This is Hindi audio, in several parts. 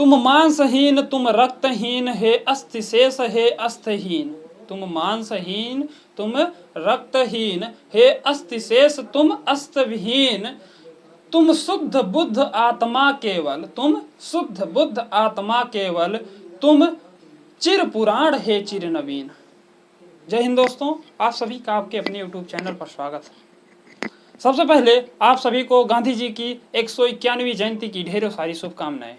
तुम मांसहीन तुम रक्तहीन हे अस्थिशेष हे अस्थहीन। तुम मांसहीन तुम रक्तहीन हे अस्थिशेष तुम अस्तविहीन। तुम शुद्ध बुद्ध आत्मा केवल, तुम शुद्ध बुद्ध आत्मा केवल, तुम चिर पुराण हे चिर नवीन। जय हिंद दोस्तों, आप सभी का आपके अपने YouTube चैनल पर स्वागत है। सबसे पहले आप सभी को गांधी जी की 151वीं जयंती की ढेरों सारी शुभकामनाएं।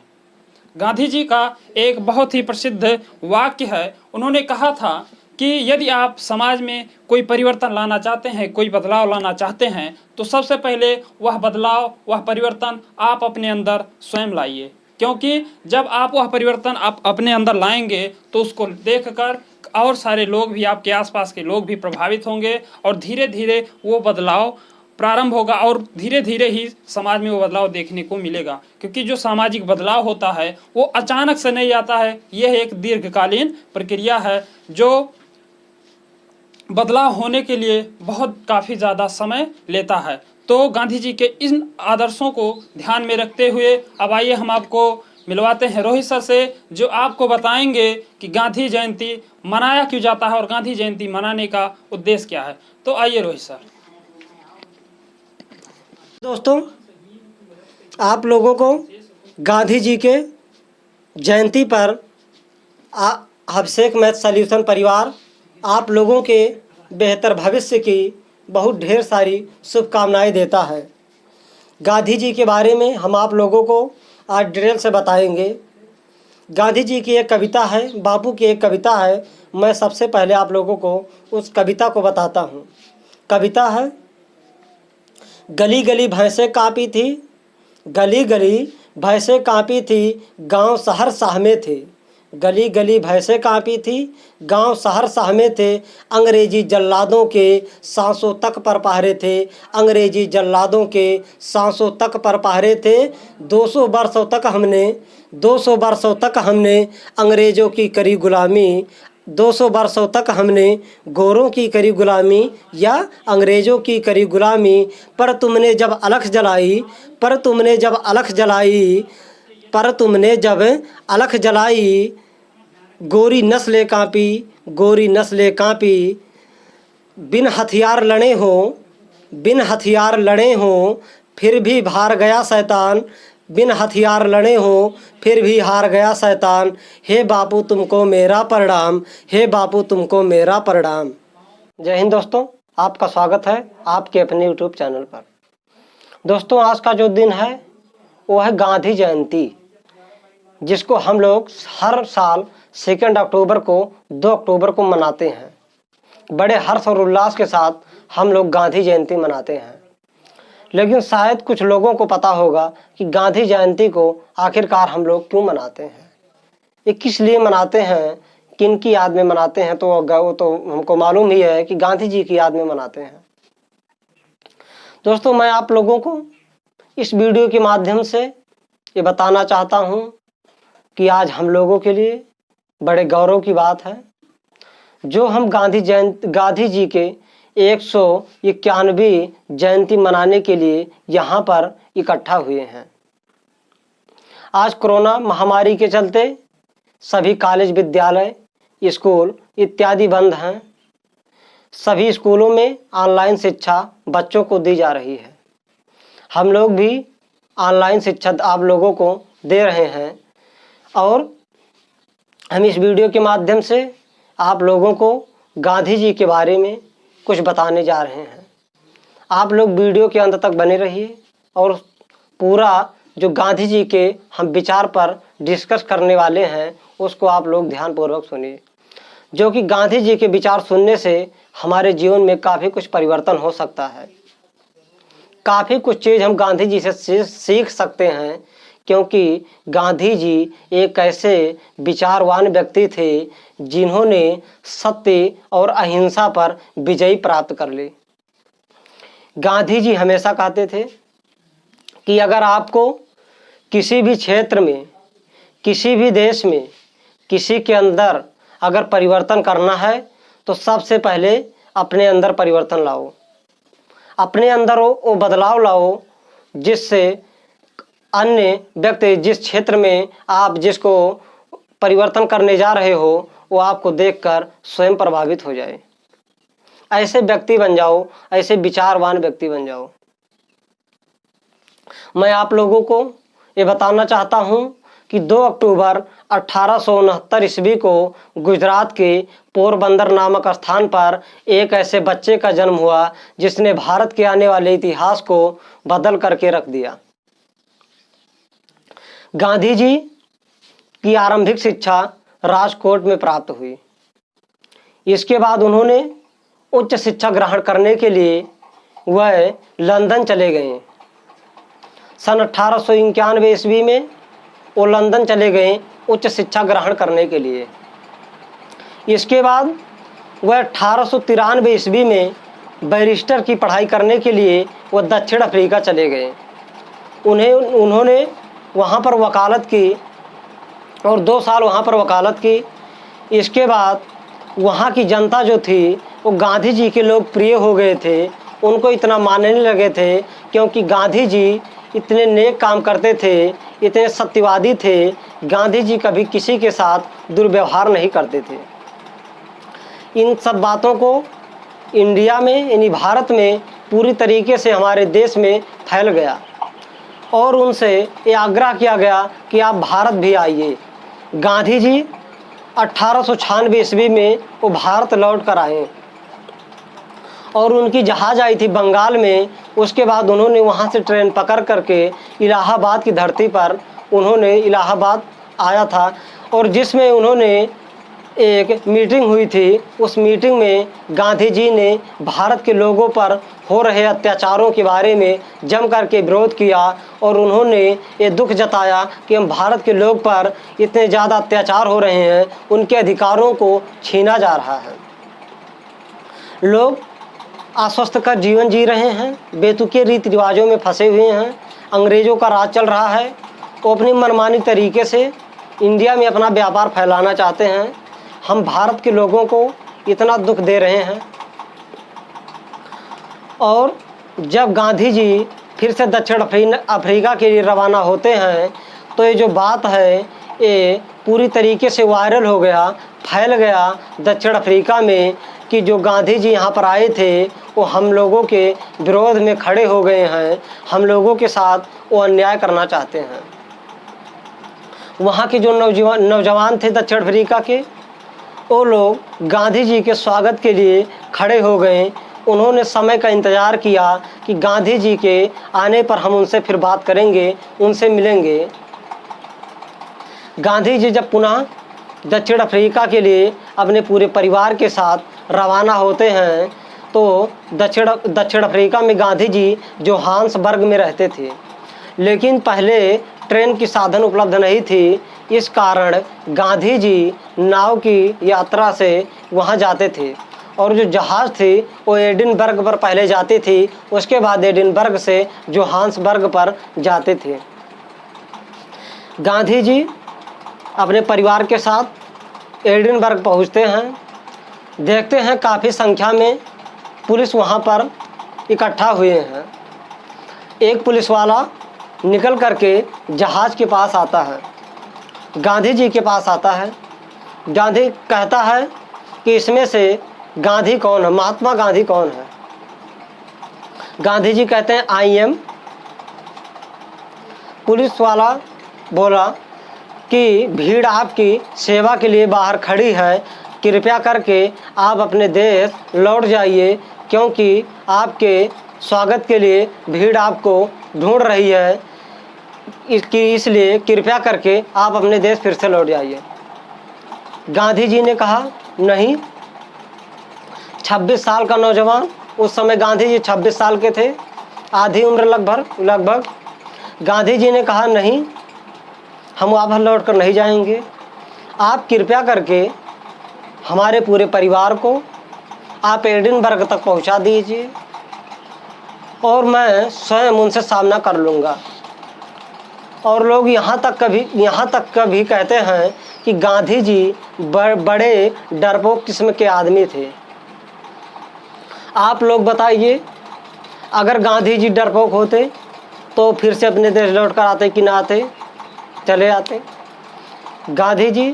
गांधी जी का एक बहुत ही प्रसिद्ध वाक्य है, उन्होंने कहा था कि यदि आप समाज में कोई परिवर्तन लाना चाहते हैं, कोई बदलाव लाना चाहते हैं, तो सबसे पहले वह बदलाव, वह परिवर्तन आप अपने अंदर स्वयं लाइए। क्योंकि जब आप वह परिवर्तन आप अपने अंदर लाएंगे तो उसको देखकर और सारे लोग भी, आपके आसपास के लोग भी प्रभावित होंगे और धीरे धीरे वो बदलाव प्रारंभ होगा और धीरे धीरे ही समाज में वो बदलाव देखने को मिलेगा। क्योंकि जो सामाजिक बदलाव होता है वो अचानक से नहीं आता है, यह एक दीर्घकालीन प्रक्रिया है जो बदलाव होने के लिए काफ़ी ज़्यादा समय लेता है। तो गांधी जी के इन आदर्शों को ध्यान में रखते हुए अब आइए हम आपको मिलवाते हैं रोहित सर से, जो आपको बताएंगे कि गांधी जयंती मनाया क्यों जाता है और गांधी जयंती मनाने का उद्देश्य क्या है। तो आइए रोहित सर। दोस्तों, आप लोगों को गांधी जी के जयंती पर अभिषेक मैथ सॉल्यूशन परिवार आप लोगों के बेहतर भविष्य की बहुत ढेर सारी शुभकामनाएं देता है। गांधी जी के बारे में हम आप लोगों को आज डिटेल से बताएंगे। गांधी जी की एक कविता है, बापू की एक कविता है। मैं सबसे पहले आप लोगों को उस कविता को बताता हूँ। कविता है, गली गली भैंसें काँपी थी, गली गली भैंसें काँपी थी, गांव शहर सहमे थे। गली गली भैंसें काँपी थी, गांव शहर सहमे थे। अंग्रेजी जल्लादों के सांसों तक पर पहरे थे, अंग्रेजी जल्लादों के सांसों तक पर पहरे थे। 200 वर्षों तक हमने अंग्रेज़ों की करी गुलामी, 200 वर्षों तक हमने गोरों की करी गुलामी या अंग्रेज़ों की करी गुलामी। पर तुमने जब अलख जलाई, गोरी नस्लें काँपी। बिन हथियार लड़े हों फिर भी हार गया शैतान, बिन हथियार लड़े हों फिर भी हार गया शैतान। हे बापू तुमको मेरा प्रणाम, हे बापू तुमको मेरा प्रणाम। जय हिंद दोस्तों, आपका स्वागत है आपके अपने YouTube चैनल पर। दोस्तों, आज का जो दिन है वो है गांधी जयंती, जिसको हम लोग हर साल 2 अक्टूबर को 2 अक्टूबर को मनाते हैं। बड़े हर्ष और उल्लास के साथ हम लोग गांधी जयंती मनाते हैं। लेकिन शायद कुछ लोगों को पता होगा कि गांधी जयंती को आखिरकार हम लोग क्यों मनाते हैं, ये किस लिए मनाते हैं, किन की याद में मनाते हैं। तो वो तो हमको मालूम ही है कि गांधी जी की याद में मनाते हैं। दोस्तों, मैं आप लोगों को इस वीडियो के माध्यम से ये बताना चाहता हूँ कि आज हम लोगों के लिए बड़े गौरव की बात है जो हम गांधी जी के 191वीं जयंती मनाने के लिए यहाँ पर इकट्ठा हुए हैं। आज कोरोना महामारी के चलते सभी कॉलेज, विद्यालय, स्कूल इत्यादि बंद हैं। सभी स्कूलों में ऑनलाइन शिक्षा बच्चों को दी जा रही है। हम लोग भी ऑनलाइन शिक्षा आप लोगों को दे रहे हैं और हम इस वीडियो के माध्यम से आप लोगों को गांधी जी के बारे में कुछ बताने जा रहे हैं। आप लोग वीडियो के अंत तक बने रहिए और पूरा जो गांधी जी के हम विचार पर डिस्कस करने वाले हैं उसको आप लोग ध्यानपूर्वक सुनिए, जो कि गांधी जी के विचार सुनने से हमारे जीवन में काफ़ी कुछ परिवर्तन हो सकता है। काफ़ी कुछ चीज़ हम गांधी जी से सीख सकते हैं, क्योंकि गांधी जी एक ऐसे विचारवान व्यक्ति थे जिन्होंने सत्य और अहिंसा पर विजय प्राप्त कर ली। गांधी जी हमेशा कहते थे कि अगर आपको किसी भी क्षेत्र में, किसी भी देश में, किसी के अंदर अगर परिवर्तन करना है तो सबसे पहले अपने अंदर परिवर्तन लाओ, अपने अंदर वो बदलाव लाओ जिससे अन्य व्यक्ति जिस क्षेत्र में आप जिसको परिवर्तन करने जा रहे हो वो आपको देखकर स्वयं प्रभावित हो जाए। ऐसे व्यक्ति बन जाओ, ऐसे विचारवान व्यक्ति बन जाओ। मैं आप लोगों को ये बताना चाहता हूँ कि 2 अक्टूबर 1869 ईस्वी को गुजरात के पोरबंदर नामक स्थान पर एक ऐसे बच्चे का जन्म हुआ जिसने भारत के आने वाले इतिहास को बदल करके रख दिया। गांधी जी की आरंभिक शिक्षा राजकोट में प्राप्त हुई। इसके बाद उन्होंने उच्च शिक्षा ग्रहण करने के लिए वह लंदन चले गए। सन 1891 ईस्वी में वो लंदन चले गए उच्च शिक्षा ग्रहण करने के लिए। इसके बाद वह 1893 ईस्वी में बैरिस्टर की पढ़ाई करने के लिए वह दक्षिण अफ्रीका चले गए। उन्होंने वहाँ पर वकालत की और 2 साल वहाँ पर वकालत की। इसके बाद वहाँ की जनता जो थी वो गांधी जी के लोग प्रिय हो गए थे, उनको इतना मानने लगे थे क्योंकि गांधी जी इतने नेक काम करते थे, इतने सत्यवादी थे। गांधी जी कभी किसी के साथ दुर्व्यवहार नहीं करते थे। इन सब बातों को इंडिया में यानी भारत में पूरी तरीके से हमारे देश में फैल गया और उनसे ये आग्रह किया गया कि आप भारत भी आइए। गांधी जी 1896 ईस्वी में वो भारत लौट कर आए और उनकी जहाज़ आई थी बंगाल में। उसके बाद उन्होंने वहाँ से ट्रेन पकड़ करके इलाहाबाद की धरती पर उन्होंने इलाहाबाद आया था और जिसमें उन्होंने एक मीटिंग हुई थी। उस मीटिंग में गांधी जी ने भारत के लोगों पर हो रहे अत्याचारों के बारे में जम करके विरोध किया और उन्होंने ये दुख जताया कि हम भारत के लोग पर इतने ज़्यादा अत्याचार हो रहे हैं, उनके अधिकारों को छीना जा रहा है। लोग अस्वस्थ कर जीवन जी रहे हैं, बेतुके रीति रिवाजों में फंसे हुए हैं, अंग्रेज़ों का राज चल रहा है। वो अपनी मनमानी तरीके से इंडिया में अपना व्यापार फैलाना चाहते हैं। हम भारत के लोगों को इतना दुख दे रहे हैं। और जब गांधी जी फिर से दक्षिण अफ्रीका के लिए रवाना होते हैं तो ये जो बात है ये पूरी तरीके से वायरल हो गया, फैल गया दक्षिण अफ्रीका में कि जो गांधी जी यहाँ पर आए थे वो हम लोगों के विरोध में खड़े हो गए हैं, हम लोगों के साथ वो अन्याय करना चाहते हैं। वहाँ के जो नौजवान थे दक्षिण अफ्रीका के, वो लोग गांधी जी के स्वागत के लिए खड़े हो गए। उन्होंने समय का इंतज़ार किया कि गांधी जी के आने पर हम उनसे फिर बात करेंगे, उनसे मिलेंगे। गांधी जी जब पुनः दक्षिण अफ्रीका के लिए अपने पूरे परिवार के साथ रवाना होते हैं तो दक्षिण अफ्रीका में गांधी जी जोहान्सबर्ग में रहते थे, लेकिन पहले ट्रेन की साधन उपलब्ध नहीं थी। इस कारण गांधी जी नाव की यात्रा से वहां जाते थे और जो जहाज़ थी वो एडिनबर्ग पर पहले जाती थी, उसके बाद एडिनबर्ग से जोहान्सबर्ग पर जाते थे। गांधी जी अपने परिवार के साथ एडिनबर्ग पहुंचते हैं। देखते हैं काफ़ी संख्या में पुलिस वहां पर इकट्ठा हुए हैं। एक पुलिस वाला निकल करके जहाज़ के पास आता है, गांधी जी के पास आता है। गांधी कहता है कि इसमें से गांधी कौन है, महात्मा गांधी कौन है। गांधी जी कहते हैं आई एम। पुलिस वाला बोला कि भीड़ आपकी सेवा के लिए बाहर खड़ी है, कृपया करके आप अपने देश लौट जाइए क्योंकि आपके स्वागत के लिए भीड़ आपको ढूंढ रही है, इसलिए कृपया करके आप अपने देश फिर से लौट जाइए। गांधी जी ने कहा नहीं। 26 साल का नौजवान, उस समय गांधी जी 26 साल के थे, आधी उम्र लगभग। गांधी जी ने कहा नहीं, हम वापस लौट कर नहीं जाएंगे। आप कृपया करके हमारे पूरे परिवार को आप एडिनबर्ग तक पहुंचा दीजिए और मैं स्वयं उनसे सामना कर लूँगा। और लोग यहाँ तक कभी कहते हैं कि गांधी जी बड़े डरपोक किस्म के आदमी थे। आप लोग बताइए, अगर गांधी जी डरपोक होते तो फिर से अपने देश लौट कर आते कि ना आते, चले आते। गांधी जी,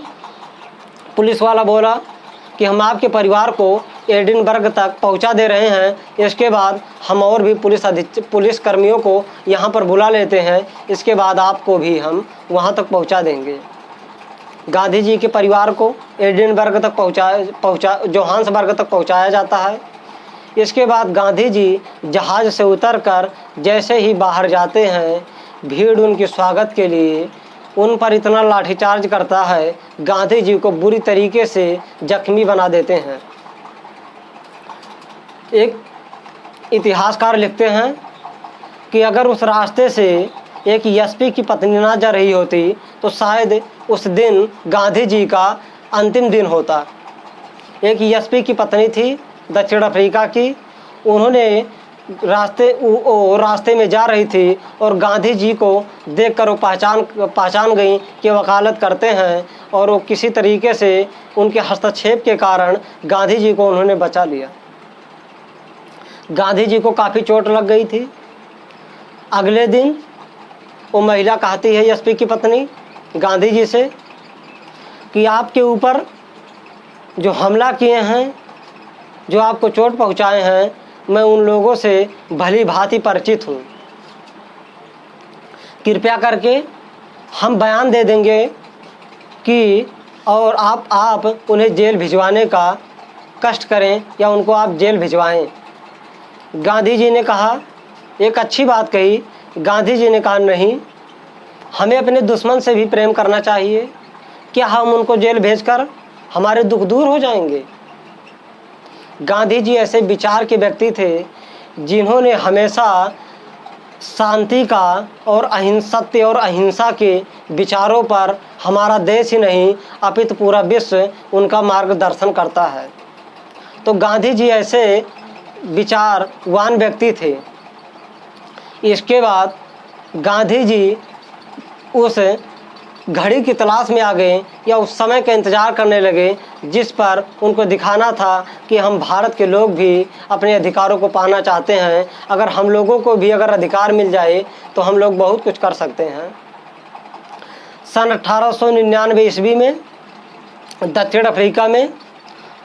पुलिस वाला बोला कि हम आपके परिवार को एडिनबर्ग तक पहुंचा दे रहे हैं, इसके बाद हम और भी पुलिस कर्मियों को यहाँ पर बुला लेते हैं, इसके बाद आपको भी हम वहाँ तक पहुँचा देंगे। गांधी जी के परिवार को एडिनबर्ग तक जोहान्सबर्ग तक पहुँचाया जाता है। इसके बाद गांधी जी जहाज़ से उतरकर जैसे ही बाहर जाते हैं, भीड़ उनके स्वागत के लिए उन पर इतना लाठीचार्ज करता है, गांधी जी को बुरी तरीके से जख्मी बना देते हैं। एक इतिहासकार लिखते हैं कि अगर उस रास्ते से एक एसपी की पत्नी ना जा रही होती तो शायद उस दिन गांधी जी का अंतिम दिन होता। एक एसपी की पत्नी थी दक्षिण अफ्रीका की, उन्होंने रास्ते में जा रही थी और गांधी जी को देखकर वो पहचान गई कि वकालत करते हैं, और वो किसी तरीके से उनके हस्तक्षेप के कारण गांधी जी को उन्होंने बचा लिया। गांधी जी को काफ़ी चोट लग गई थी। अगले दिन वो महिला कहती है, एसपी की पत्नी, गांधी जी से कि आपके ऊपर जो हमला किए हैं, जो आपको चोट पहुंचाए हैं, मैं उन लोगों से भली भांति परिचित हूँ। कृपया करके हम बयान दे देंगे कि और आप उन्हें जेल भिजवाने का कष्ट करें या उनको आप जेल भिजवाएं। गांधी जी ने कहा, एक अच्छी बात कही। गांधी जी ने कहा, नहीं, हमें अपने दुश्मन से भी प्रेम करना चाहिए। क्या हम उनको जेल भेजकर हमारे दुख दूर हो जाएंगे? गांधी जी ऐसे विचार के व्यक्ति थे जिन्होंने हमेशा शांति का और सत्य और अहिंसा के विचारों पर हमारा देश ही नहीं अपितु पूरा विश्व उनका मार्गदर्शन करता है। तो गांधी जी ऐसे विचारवान व्यक्ति थे। इसके बाद गांधी जी उस घड़ी की तलाश में आ गए या उस समय का इंतज़ार करने लगे जिस पर उनको दिखाना था कि हम भारत के लोग भी अपने अधिकारों को पाना चाहते हैं। अगर हम लोगों को भी अगर अधिकार मिल जाए तो हम लोग बहुत कुछ कर सकते हैं। सन 1899 ईस्वी में दक्षिण अफ्रीका में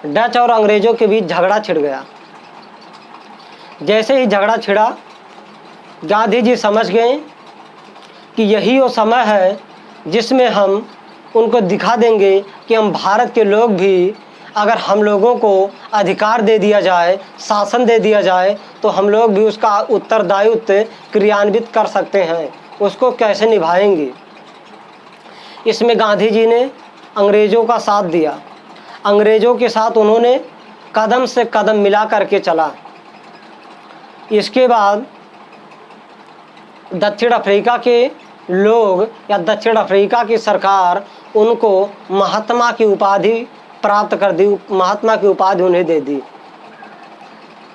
डच और अंग्रेज़ों के बीच झगड़ा छिड़ गया। जैसे ही झगड़ा छिड़ा, गांधी जी समझ गए कि यही वो समय है जिसमें हम उनको दिखा देंगे कि हम भारत के लोग भी, अगर हम लोगों को अधिकार दे दिया जाए, शासन दे दिया जाए, तो हम लोग भी उसका उत्तरदायित्व क्रियान्वित कर सकते हैं। उसको कैसे निभाएंगे? इसमें गांधी जी ने अंग्रेज़ों का साथ दिया। अंग्रेज़ों के साथ उन्होंने कदम से कदम मिला करके चला। इसके बाद दक्षिण अफ्रीका के लोग या दक्षिण अफ्रीका की सरकार उनको महात्मा की उपाधि प्राप्त कर दी, महात्मा की उपाधि उन्हें दे दी,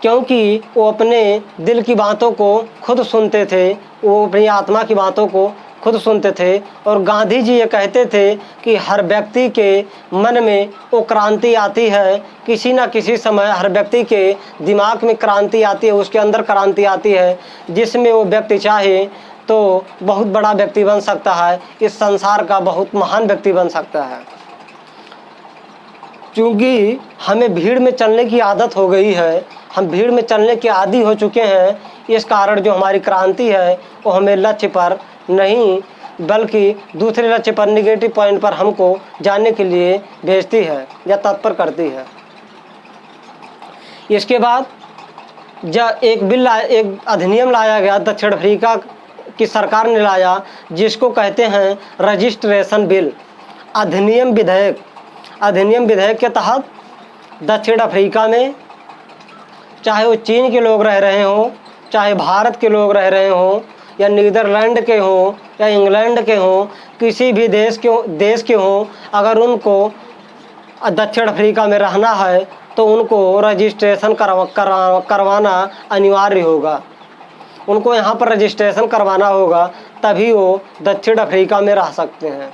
क्योंकि वो अपने दिल की बातों को खुद सुनते थे, वो अपनी आत्मा की बातों को खुद सुनते थे। और गांधी जी ये कहते थे कि हर व्यक्ति के मन में वो क्रांति आती है, किसी न किसी समय हर व्यक्ति के दिमाग में क्रांति आती है, उसके अंदर क्रांति आती है, जिसमें वो व्यक्ति चाहे तो बहुत बड़ा व्यक्ति बन सकता है, इस संसार का बहुत महान व्यक्ति बन सकता है। क्योंकि हमें भीड़ में चलने की आदत हो गई है, हम भीड़ में चलने के आदी हो चुके हैं, इस कारण जो हमारी क्रांति है वो हमें लक्ष्य पर नहीं बल्कि दूसरे लक्ष्य पर, निगेटिव पॉइंट पर हमको जाने के लिए भेजती है या तत्पर करती है। इसके बाद जब एक अधिनियम लाया गया, दक्षिण अफ्रीका की सरकार ने लाया, जिसको कहते हैं रजिस्ट्रेशन बिल, अधिनियम विधेयक। अधिनियम विधेयक के तहत दक्षिण अफ्रीका में चाहे वो चीन के लोग रह रहे हों, चाहे भारत के लोग रह रहे हों, या नीदरलैंड के हों या इंग्लैंड के हों, किसी भी देश के हों, अगर उनको दक्षिण अफ्रीका में रहना है तो उनको रजिस्ट्रेशन करवाना अनिवार्य होगा। उनको यहाँ पर रजिस्ट्रेशन करवाना होगा, तभी वो दक्षिण अफ्रीका में रह सकते हैं।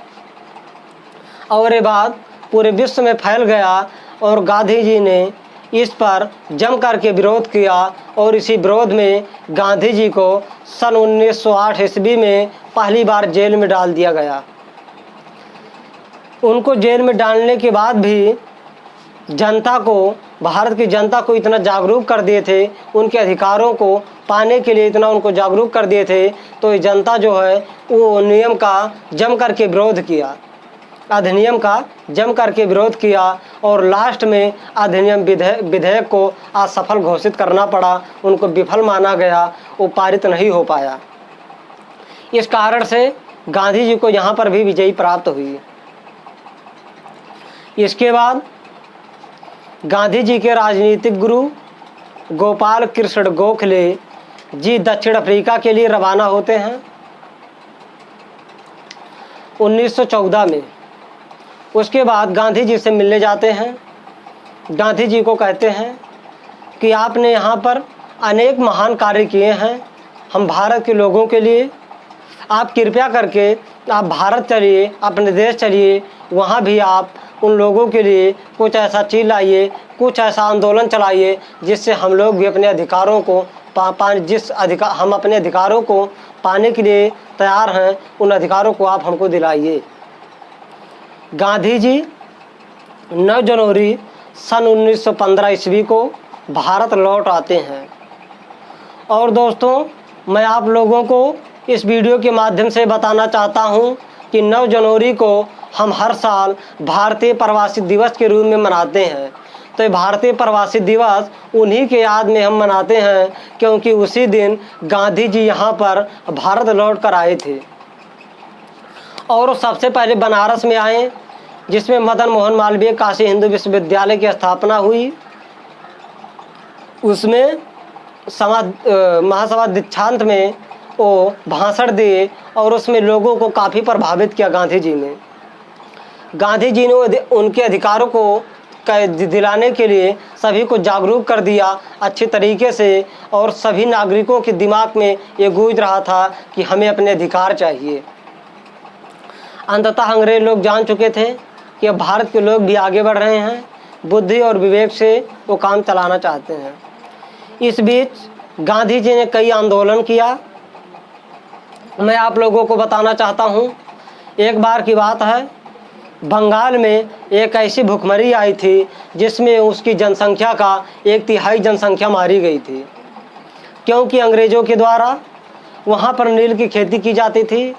और ये बात पूरे विश्व में फैल गया और गांधी जी ने इस पर जम करके विरोध किया और इसी विरोध में गांधी जी को सन 1908 ईस्वी में पहली बार जेल में डाल दिया गया। उनको जेल में डालने के बाद भी जनता को, भारत की जनता को इतना जागरूक कर दिए थे, उनके अधिकारों को पाने के लिए इतना उनको जागरूक कर दिए थे, तो ये जनता जो है वो नियम का जम करके विरोध किया, अधिनियम का जम करके विरोध किया और लास्ट में अधिनियम विधेयक को असफल घोषित करना पड़ा, उनको विफल माना गया, वो पारित नहीं हो पाया। इस कारण से गांधी जी को यहाँ पर भी विजयी प्राप्त हुई। इसके बाद गांधी जी के राजनीतिक गुरु गोपाल कृष्ण गोखले जी दक्षिण अफ्रीका के लिए रवाना होते हैं 1914 में। उसके बाद गांधी जी से मिलने जाते हैं। गांधी जी को कहते हैं कि आपने यहाँ पर अनेक महान कार्य किए हैं हम भारत के लोगों के लिए, आप कृपया करके आप भारत चलिए, अपने देश चलिए, वहाँ भी आप उन लोगों के लिए कुछ ऐसा चीज़ लाइए, कुछ ऐसा आंदोलन चलाइए जिससे हम लोग भी अपने अधिकारों को हम अपने अधिकारों को पाने के लिए तैयार हैं, उन अधिकारों को आप हमको दिलाइए। गांधी जी 9 जनवरी सन 1915 ईस्वी को भारत लौट आते हैं। और दोस्तों, मैं आप लोगों को इस वीडियो के माध्यम से बताना चाहता हूं कि 9 जनवरी को हम हर साल भारतीय प्रवासी दिवस के रूप में मनाते हैं। तो ये भारतीय प्रवासी दिवस उन्हीं के याद में हम मनाते हैं, क्योंकि उसी दिन गांधी जी यहाँ पर भारत लौट कर आए थे। और सबसे पहले बनारस में आए, जिसमें मदन मोहन मालवीय काशी हिंदू विश्वविद्यालय की स्थापना हुई। उसमें महासभा दीक्षांत में वो भाषण दिए और उसमें लोगों को काफ़ी प्रभावित किया गांधी जी ने। गांधी जी ने उनके अधिकारों को दिलाने के लिए सभी को जागरूक कर दिया अच्छे तरीके से, और सभी नागरिकों के दिमाग में ये गूंज रहा था कि हमें अपने अधिकार चाहिए। अंततः अंग्रेज लोग जान चुके थे कि अब भारत के लोग भी आगे बढ़ रहे हैं, बुद्धि और विवेक से वो काम चलाना चाहते हैं। इस बीच गांधी जी ने कई आंदोलन किया। मैं आप लोगों को बताना चाहता हूँ, एक बार की बात है, बंगाल में एक ऐसी भुखमरी आई थी जिसमें उसकी जनसंख्या का 1/3 जनसंख्या मारी गई थी, क्योंकि अंग्रेज़ों के द्वारा वहाँ पर नील की खेती की जाती थी।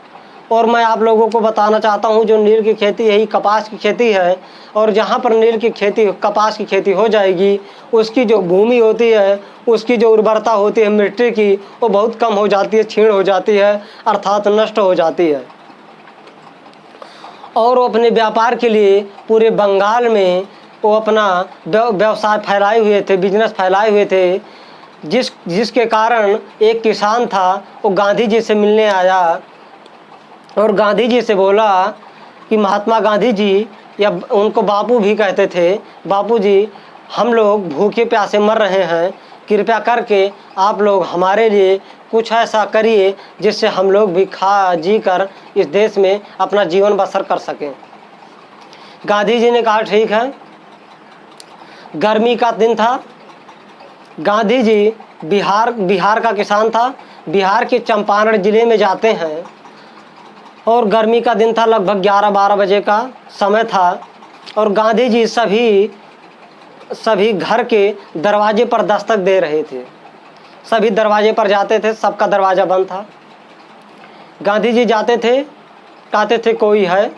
और मैं आप लोगों को बताना चाहता हूँ, जो नील की खेती यही कपास की खेती है, और जहाँ पर नील की खेती कपास की खेती हो जाएगी, उसकी जो भूमि होती है, उसकी जो उर्वरता होती है मिट्टी की, वो बहुत कम हो जाती है, क्षीण हो जाती है, अर्थात नष्ट हो जाती है। और वो अपने व्यापार के लिए पूरे बंगाल में वो अपना व्यवसाय फैलाए हुए थे, बिजनेस फैलाए हुए थे। जिसके कारण एक किसान था, वो गांधी जी से मिलने आया और गांधी जी से बोला कि महात्मा गांधी जी, या उनको बापू भी कहते थे, बापू जी, हम लोग भूखे प्यासे मर रहे हैं, कृपया करके आप लोग हमारे लिए कुछ ऐसा करिए जिससे हम लोग भी खा जी कर इस देश में अपना जीवन बसर कर सकें। गांधी जी ने कहा ठीक है। गर्मी का दिन था। गांधी जी बिहार का किसान था। बिहार के चंपारण जिले में जाते हैं और गर्मी का दिन था, लगभग 11-12 बजे का समय था। और गांधी जी सभी घर के दरवाजे पर दस्तक दे रहे थे। सभी दरवाजे पर जाते थे, सबका दरवाज़ा बंद था। गांधी जी जाते थे, कहते थे कोई है।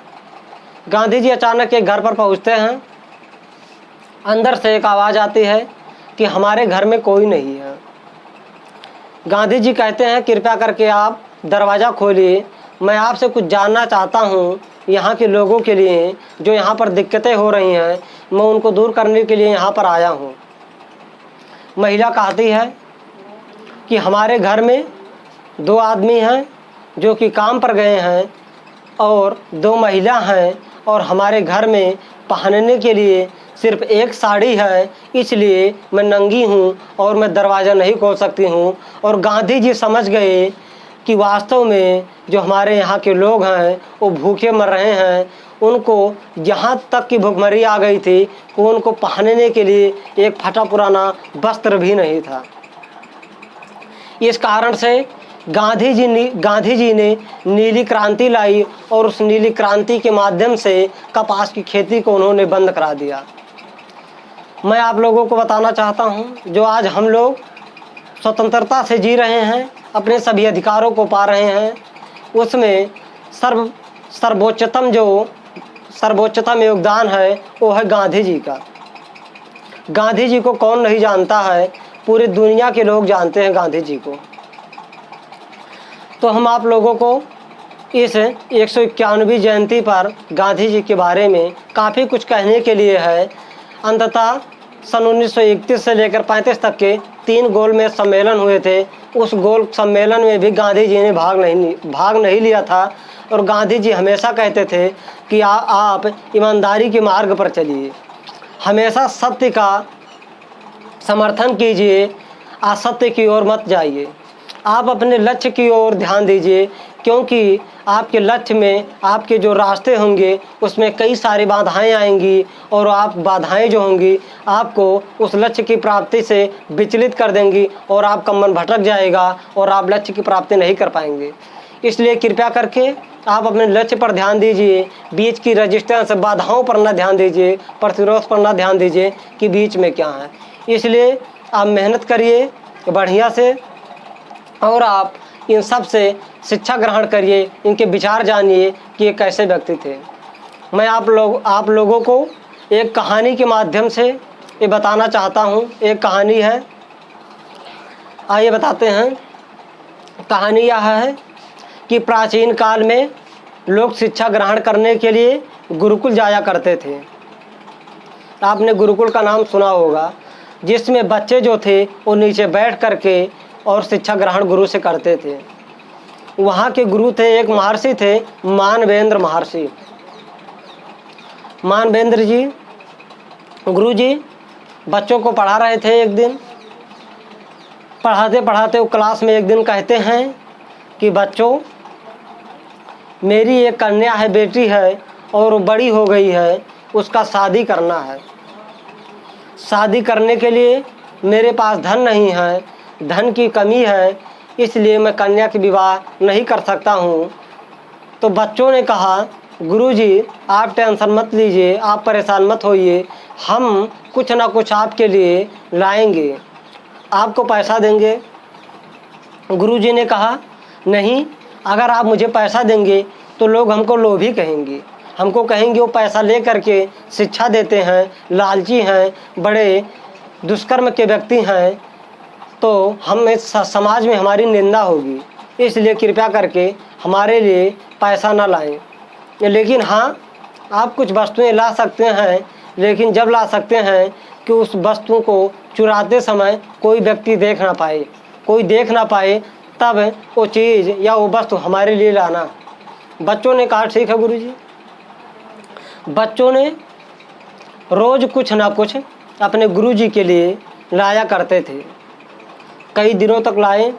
गांधी जी अचानक एक घर पर पहुंचते हैं। अंदर से एक आवाज़ आती है कि हमारे घर में कोई नहीं है। गांधी जी कहते हैं कृपया करके आप दरवाज़ा खोलिए, मैं आपसे कुछ जानना चाहता हूँ। यहाँ के लोगों के लिए जो यहाँ पर दिक्कतें हो रही हैं, मैं उनको दूर करने के लिए यहाँ पर आया हूँ। महिला कहती है कि हमारे घर में 2 आदमी हैं जो कि काम पर गए हैं और 2 महिला हैं, और हमारे घर में पहनने के लिए सिर्फ एक साड़ी है, इसलिए मैं नंगी हूँ और मैं दरवाज़ा नहीं खोल सकती हूँ। और गांधी जी समझ गए कि वास्तव में जो हमारे यहाँ के लोग हैं वो भूखे मर रहे हैं, उनको यहाँ तक की भुखमरी आ गई थी कि उनको पहनने के लिए एक फटा पुराना वस्त्र भी नहीं था। इस कारण से गांधी जी ने नीली क्रांति लाई और उस नीली क्रांति के माध्यम से कपास की खेती को उन्होंने बंद करा दिया। मैं आप लोगों को बताना चाहता हूं, जो आज हम लोग स्वतंत्रता से जी रहे हैं, अपने सभी अधिकारों को पा रहे हैं, उसमें सर्वोच्चतम योगदान है वो है गांधी जी का। गांधी जी को कौन नहीं जानता है, पूरी दुनिया के लोग जानते हैं गांधी जी को। तो हम आप लोगों को इस 191वीं जयंती पर गांधी जी के बारे में काफ़ी कुछ कहने के लिए है। अंततः सन 1931 से लेकर 35 तक के 3 गोलमेज सम्मेलन हुए थे। उस गोल सम्मेलन में भी गांधी जी ने भाग नहीं लिया था और गांधी जी हमेशा कहते थे कि आप ईमानदारी के मार्ग पर चलिए, हमेशा सत्य का समर्थन कीजिए, असत्य की ओर मत जाइए, आप अपने लक्ष्य की ओर ध्यान दीजिए, क्योंकि आपके लक्ष्य में आपके जो रास्ते होंगे उसमें कई सारी बाधाएं आएंगी और आप बाधाएं जो होंगी आपको उस लक्ष्य की प्राप्ति से विचलित कर देंगी और आपका मन भटक जाएगा और आप लक्ष्य की प्राप्ति नहीं कर पाएंगे। इसलिए कृपया करके आप अपने लक्ष्य पर ध्यान दीजिए, बीच की रेजिस्टेंस बाधाओं पर ना ध्यान दीजिए, प्रतिरोध पर ना ध्यान दीजिए कि बीच में क्या है। इसलिए आप मेहनत करिए बढ़िया से और आप इन सब से शिक्षा ग्रहण करिए, इनके विचार जानिए कि ये कैसे व्यक्ति थे। मैं आप लोगों को एक कहानी के माध्यम से ये बताना चाहता हूँ। एक कहानी है, आइए बताते हैं। कहानी यह है कि प्राचीन काल में लोग शिक्षा ग्रहण करने के लिए गुरुकुल जाया करते थे। आपने गुरुकुल का नाम सुना होगा, जिसमें बच्चे जो थे वो नीचे बैठ करके और शिक्षा ग्रहण गुरु से करते थे। वहाँ के गुरु थे, एक महर्षि थे, मानवेंद्र महर्षि। मानवेंद्र जी गुरु जी बच्चों को पढ़ा रहे थे। एक दिन पढ़ाते पढ़ाते वो क्लास में एक दिन कहते हैं कि बच्चों, मेरी एक कन्या है, बेटी है और वो बड़ी हो गई है, उसका शादी करना है। शादी करने के लिए मेरे पास धन नहीं है, धन की कमी है, इसलिए मैं कन्या की विवाह नहीं कर सकता हूँ। तो बच्चों ने कहा, गुरुजी आप टेंशन मत लीजिए, आप परेशान मत होइए, हम कुछ ना कुछ आपके लिए लाएंगे, आपको पैसा देंगे। गुरुजी ने कहा, नहीं, अगर आप मुझे पैसा देंगे तो लोग हमको लोभी कहेंगे, हमको कहेंगे वो पैसा ले करके शिक्षा देते हैं, लालची हैं, बड़े दुष्कर्म के व्यक्ति हैं, तो हम इस समाज में हमारी निंदा होगी। इसलिए कृपया करके हमारे लिए पैसा ना लाएं। लेकिन हाँ, आप कुछ वस्तुएं ला सकते हैं, लेकिन जब ला सकते हैं कि उस वस्तु को चुराते समय कोई व्यक्ति देख ना पाए, कोई देख ना पाए, तब वो चीज़ या वो वस्तु हमारे लिए लाना। बच्चों ने कहा, ठीक है गुरुजी। बच्चों ने रोज़ कुछ ना कुछ अपने गुरुजी के लिए लाया करते थे। कई दिनों तक लाए।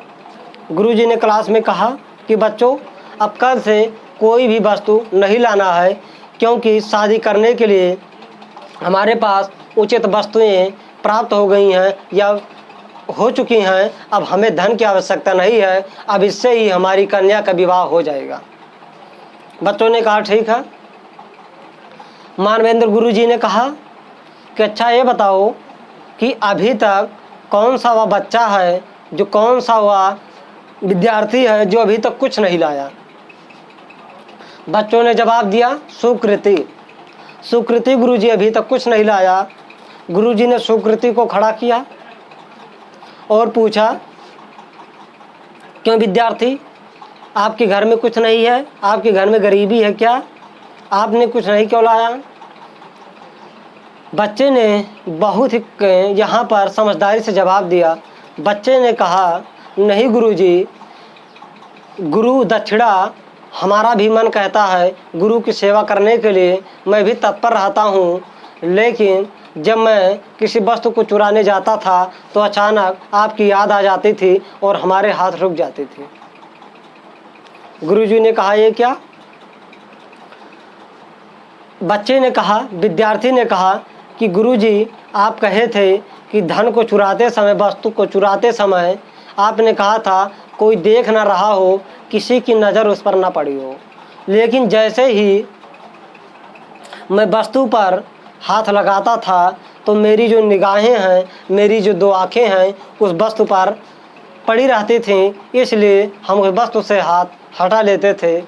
गुरुजी ने क्लास में कहा कि बच्चों, अब कल से कोई भी वस्तु नहीं लाना है, क्योंकि शादी करने के लिए हमारे पास उचित वस्तुएं प्राप्त हो गई हैं या हो चुकी हैं। अब हमें धन की आवश्यकता नहीं है, अब इससे ही हमारी कन्या का विवाह हो जाएगा। बच्चों ने कहा, ठीक है। मानवेंद्र गुरुजी ने कहा कि अच्छा ये बताओ कि अभी तक कौन सा वह बच्चा है, जो कौन सा वह विद्यार्थी है जो अभी तक कुछ नहीं लाया। बच्चों ने जवाब दिया, सुकृति। सुकृति गुरुजी अभी तक कुछ नहीं लाया। गुरुजी ने सुकृति को खड़ा किया और पूछा, क्यों विद्यार्थी, आपके घर में कुछ नहीं है, आपके घर में गरीबी है क्या, आपने कुछ नहीं क्यों लाया। बच्चे ने बहुत ही यहाँ पर समझदारी से जवाब दिया। बच्चे ने कहा, नहीं गुरुजी, गुरु दक्षिणा हमारा भी मन कहता है, गुरु की सेवा करने के लिए मैं भी तत्पर रहता हूँ, लेकिन जब मैं किसी वस्तु को चुराने जाता था तो अचानक आपकी याद आ जाती थी और हमारे हाथ रुक जाते थे। गुरुजी ने कहा, ये क्या। बच्चे ने कहा, विद्यार्थी ने कहा कि गुरुजी आप कहे थे कि धन को चुराते समय, वस्तु को चुराते समय आपने कहा था कोई देख ना रहा हो, किसी की नज़र उस पर ना पड़ी हो, लेकिन जैसे ही मैं वस्तु पर हाथ लगाता था तो मेरी जो निगाहें हैं, मेरी जो दो आँखें हैं उस वस्तु पर पड़ी रहती थी, इसलिए हम उस वस्तु से हाथ हटा लेते थे।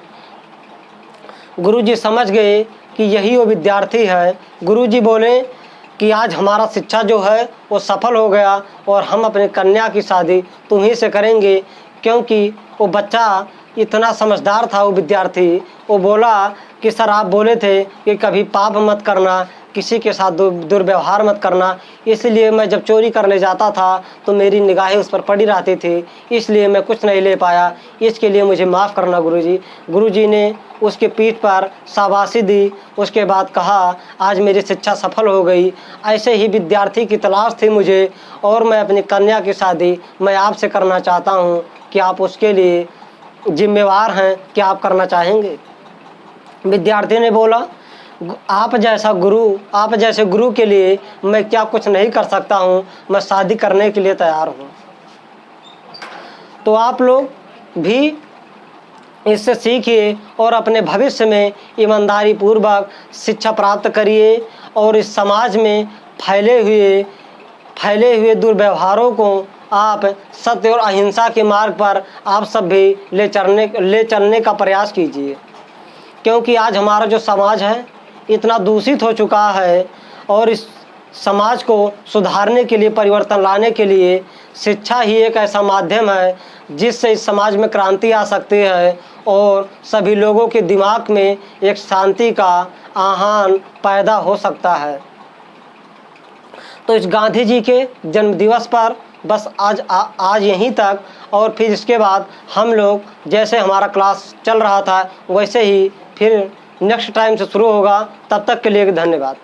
गुरुजी समझ गए कि यही वो विद्यार्थी है। गुरुजी बोले कि आज हमारा शिक्षा जो है वो सफल हो गया और हम अपने कन्या की शादी तुम्हीं से करेंगे, क्योंकि वो बच्चा इतना समझदार था। वो विद्यार्थी वो बोला कि सर आप बोले थे कि कभी पाप मत करना, किसी के साथ दुर्व्यवहार मत करना, इसलिए मैं जब चोरी करने जाता था तो मेरी निगाहें उस पर पड़ी रहती थी, इसलिए मैं कुछ नहीं ले पाया, इसके लिए मुझे माफ़ करना गुरुजी। गुरुजी ने उसके पीठ पर शाबाशी दी। उसके बाद कहा आज मेरी शिक्षा सफल हो गई। ऐसे ही विद्यार्थी की तलाश थी मुझे और मैं अपनी कन्या की शादी मैं आपसे करना चाहता हूँ कि आप उसके लिए जिम्मेवार हैं, कि आप करना चाहेंगे। विद्यार्थी ने बोला आप जैसे गुरु के लिए मैं क्या कुछ नहीं कर सकता हूँ, मैं शादी करने के लिए तैयार हूँ। तो आप लोग भी इससे सीखिए और अपने भविष्य में ईमानदारी पूर्वक शिक्षा प्राप्त करिए और इस समाज में फैले हुए दुर्व्यवहारों को आप सत्य और अहिंसा के मार्ग पर आप सब भी ले चलने का प्रयास कीजिए, क्योंकि आज हमारा जो समाज है इतना दूषित हो चुका है और इस समाज को सुधारने के लिए, परिवर्तन लाने के लिए शिक्षा ही एक ऐसा माध्यम है जिससे इस समाज में क्रांति आ सकती है और सभी लोगों के दिमाग में एक शांति का आह्वान पैदा हो सकता है। तो इस गांधी जी के जन्म दिवस पर बस आज यहीं तक, और फिर इसके बाद हम लोग जैसे हमारा क्लास चल रहा था वैसे ही फिर नेक्स्ट टाइम से शुरू होगा। तब तक के लिए धन्यवाद।